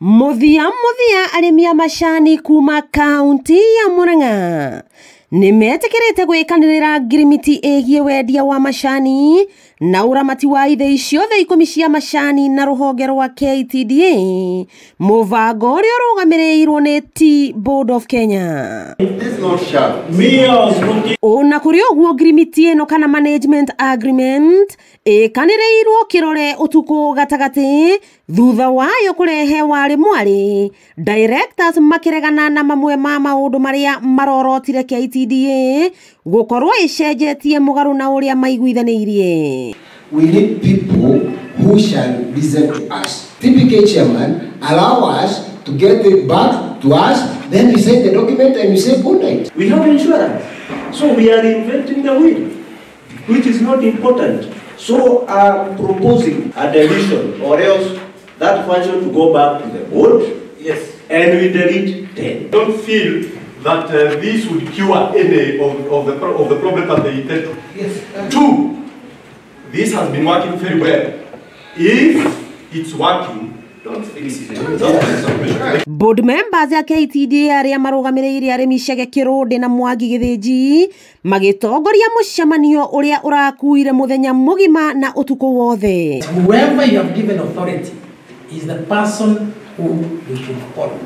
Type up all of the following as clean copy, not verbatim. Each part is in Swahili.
Muthia arimi a macani kuma kaunti ya Murang'a nimetikirite gwikanirira ngirimiti egie wendia wa macani na uramati wa ithei ciothe 10 cia macani na ruhonge rwa KTDA muvango uria urugamirirwo ni Tea Board of Kenya. Ona kuri uguo ngirimiti ino kana management agreement ikanirirwo kirore utuku gatagati thutha wayo kurehe wari mwari directors makiregana na mamwe ma maundu maria marorotire KTDA gukorwo icenjetie mugaru na uria maiguithanirie. We need people who shall listen to us. TPK chairman allow us to get it back to us, then we send the document and we say good night. We have insurance, so we are inventing the wheel, which is not important. So I'm proposing a deletion, or else that function to go back to the board. Yes. And we delete 10. Don't feel that this would cure any of the problem that they intend. Yes. Two, this has been working very well. If it's working, don't fix it. Board members ya KTDA aria marugamiririre arimi Chege Kirundi na Mwangi Githinji magitongoria mucemanio uria urakuire muthenya mugima na utuku wothe. Whoever you have given authority is the person who you should follow.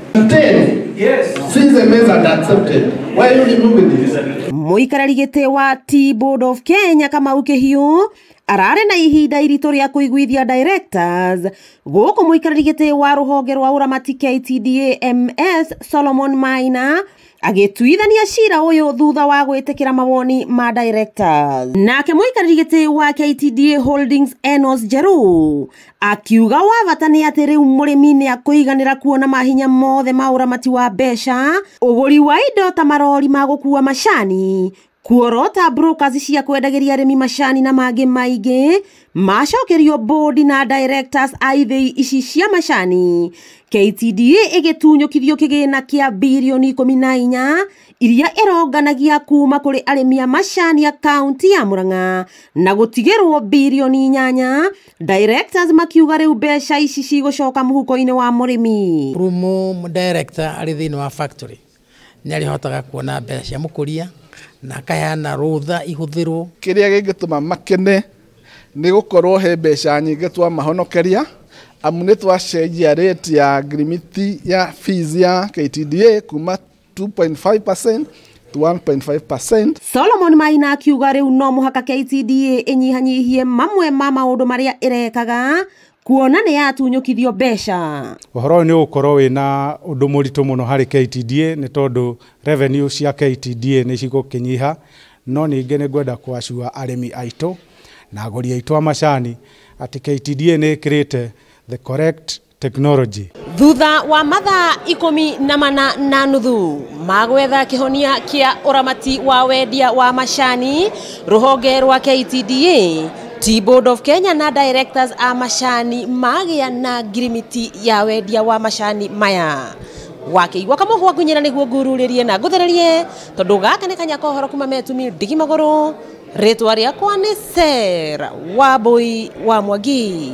Yes. Since the measure accepted, why are you removing this? Muikarari giti wa Tea Board of Kenya Kamau Kihiu arare na ihinda irito ria kuiguithia directors guku muikarari giti wa ruhonge rwa uramati KTDA MS Solomon Maina agituithania cira uyu thutha wa gwitikira mawoni ma directors. Nake muikarari giti wa KTDA Holdings Enos Jeru akiuga wavatani ati riu murimi ni akuiganira kuona mahinya mothe ma uramati wa besha uguri wa indo ta marori ma gukua macani kuorota brokers cia kwendagiria arimi macani na mangi maingi macokerio board na directors aithei ici cia macani. KTDA igitunyukithio kigina kia bilioni 14 iria ironganagia kuma kuri arimi a macani ya kaunti ya Murang'a na gutigirwo bilioni 8. Directors makiuga riu besha ici cigucoka muhuko-ini wa murimi. Rumo director ari thini wa factory ni arihotaga kuona besha mukuria na kayana rutha ihuthirwo. Kiria gigituma makene ni gukorwo he besha nyingi twa mahonokeria amu ni twacenjia rate ya ngirimiti ya fees ya KTDA kuma 2.5% to 1.5%. Solomon Maina akiuga riu no muhaka KTDA inyihanyihie mamwe ma maundu maria irekaga kuona ni yatunyukithio besha. Uhoro ni ukorwo wina undu muritu muno hari KTDA ni tondu revenue cia KTDA ni cigukinyiha, no ningi ni gwenda kwacua arimi aitu na aguri aitu a macani ati KTDA ni kirite the correct technology. Thutha wa mathaa 14 na nuthu magwetha kihonia kia uramati wa wendia wa macani ruhonge rwa KTDA, Tea Board of Kenya na directors a macani magia na ngirimiti ya wendia wa macani maya wakiigua kamuhwa kunyira niguo ngururirie na nguthererie tondu gaka ni kanya kohoro kuma metumi Ndigi Maguru. Ritwa riakwa ni Sarah Wambui wa Mwangi.